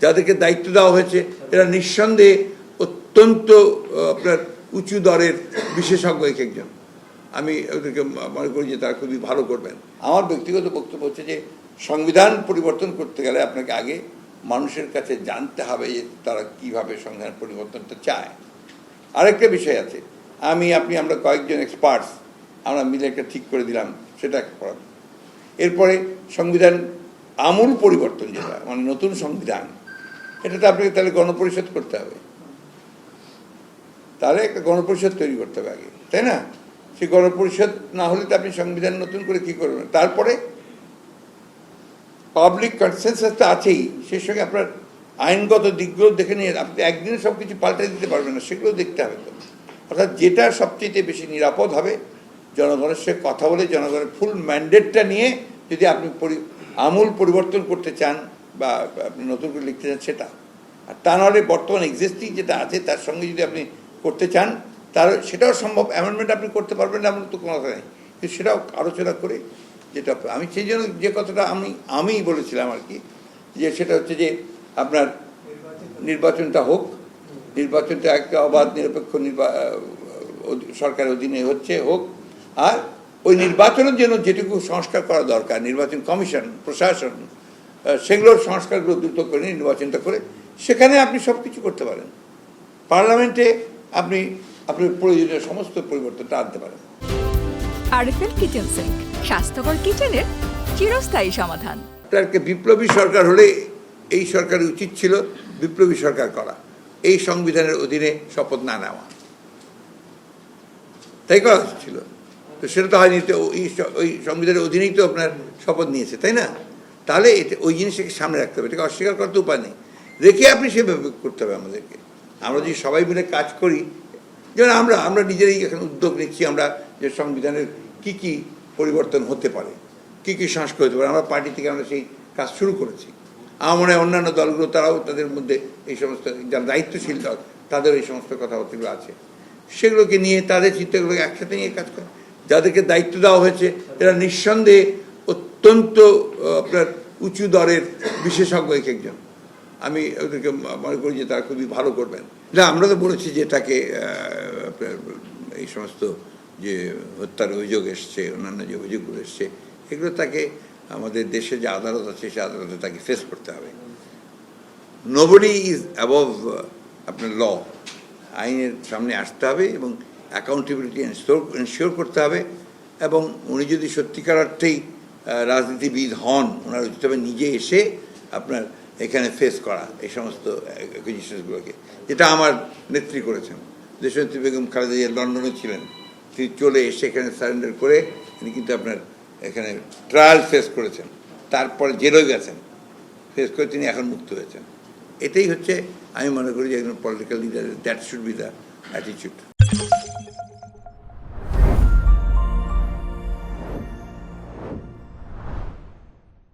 যাদেরকে দায়িত্ব দেওয়া হয়েছে এরা নিঃসন্দেহে অত্যন্ত আপনার উঁচু দরের বিশেষজ্ঞ একজন। আমি ওদেরকে মনে করি যে তারা খুবই ভালো করবেন। আমার ব্যক্তিগত বক্তব্য হচ্ছে যে সংবিধান পরিবর্তন করতে গেলে আপনাকে আগে মানুষের কাছে জানতে হবে যে তারা কীভাবে সংবিধান পরিবর্তনটা চায়। আরেকটা বিষয় আছে, আমরা কয়েকজন এক্সপার্টস আমরা মিলে একটা ঠিক করে দিলাম, সেটা করা। এরপরে সংবিধান আমূল পরিবর্তন যেটা মানে নতুন সংবিধান, এটা তো আপনাকে তাহলে গণপরিষদ করতে হবে, তাহলে একটা গণপরিষদ তৈরি করতে হবে আগে, তাই না? সেই গণপরিষদ না হলে তো আপনি সংবিধান নতুন করে কি করবেন? তারপরে পাবলিক কনসেনসাস তো আছেই, সেই সঙ্গে আপনার আইনগত দিকগুলো দেখে নিয়ে আপনি একদিনে সব কিছু পাল্টে দিতে পারবেন না, সেগুলো দেখতে হবে তো। অর্থাৎ যেটা সবচেয়ে বেশি নিরাপদ হবে, জনগণের সঙ্গে কথা বলে জনগণের ফুল ম্যান্ডেটটা নিয়ে যদি আপনি আমূল পরিবর্তন করতে চান বা আপনি নতুন করে লিখতে চান সেটা, আর তা নাহলে বর্তমান এক্সিস্টিং যেটা আছে তার সঙ্গে যদি আপনি করতে চান তার সেটাও সম্ভব। অ্যামেন্ডমেন্ট আপনি করতে পারবেন না এমন তো কোনো কথা নেই, কিন্তু সেটাও আলোচনা করে যেটা আমি সেই জন্য যে কথাটা আমি বলেছিলাম আর কি, যে সেটা হচ্ছে যে আপনার নির্বাচনটা হোক, নির্বাচনটা একটা অবাধ নিরপেক্ষ সরকারের অধীনে হোক, আর ওই নির্বাচনের জন্য যেটুকু সংস্কার করা দরকার, নির্বাচন কমিশন প্রশাসন সেগুলোর সংস্কারগুলো দ্রুত করে নির্বাচনটা করে সেখানে আপনি সব কিছু করতে পারেন। পার্লামেন্টে আপনি আপনার প্রয়োজনীয় সমস্ত পরিবর্তনটা আনতে পারেন। আরএফএল কিচেন সিঙ্ক, স্বাস্থ্যকর কিচেনের চিরস্থায়ী সমাধান। একটা বিপ্লবী সরকার হলে এই সরকারের উচিত ছিল বিপ্লবী সরকার করা, এই সংবিধানের অধীনে শপথ না নেওয়া, তাই করা ছিল। তো সেটা তো হয়নি, তো ওই সংবিধানের অধীনেই তো আপনার শপথ নিয়েছে, তাই না? তাহলে ওই জিনিসটাকে সামনে রাখতে হবে, এটাকে অস্বীকার করার তো উপায় নেই, রেখে আপনি সেভাবে করতে হবে আমাদেরকে। আমরা যদি সবাই মিলে কাজ করি, যেমন আমরা নিজেরাই এখন উদ্যোগ নিচ্ছি, আমরা যে সংবিধানের কি কি পরিবর্তন হতে পারে, কি কি সংস্কার হতে পারে, আমরা পার্টি থেকে আমরা সেই কাজ শুরু করেছি। আমার মনে হয় অন্যান্য দলগুলো তারাও তাদের মধ্যে এই সমস্ত যারা দায়িত্বশীল দল তাদের এই সমস্ত কথাবার্তাগুলো আছে, সেগুলোকে নিয়ে তাদের চিন্তাগুলোকে একসাথে নিয়ে কাজ করে। যাদেরকে দায়িত্ব দেওয়া হয়েছে এরা নিঃসন্দেহে অত্যন্ত আপনার উঁচু দরের বিশেষজ্ঞ একজন। আমি ওদেরকে মনে করি যে তারা খুবই ভালো করবেন। না, আমরা তো বলেছি যে তাকে আপনার এই সমস্ত যে হত্যার অভিযোগ এসছে, অন্যান্য যে অভিযোগগুলো এসছে, এগুলো তাকে আমাদের দেশে যে আদালত আছে সে আদালতে তাকে ফেস করতে হবে। নোবডি ইজ অ্যাবভ আপনার ল, আইনের সামনে আসতে হবে এবং অ্যাকাউন্টেবিলিটি এনশিওর করতে হবে। এবং উনি যদি সত্যিকার অর্থেই রাজনীতিবিদ হন, ওনার উচিত হবে নিজে এসে আপনার এখানে ফেস করা এই সমস্ত অ্যাকুজিশনসগুলোকে, যেটা আমার নেত্রী করেছেন। দেশনেত্রী বেগম খালেদা জিয়া লন্ডনে ছিলেন, তিনি চলে এসে এখানে সারেন্ডার করে তিনি কিন্তু আপনার এখানে ট্রায়াল ফেস করেছেন, তারপরে জেলও গেছেন, ফেস করে তিনি এখন মুক্ত হয়েছেন। এটাই হচ্ছে আমি মনে করি যে একজন political leader, that should be the attitude.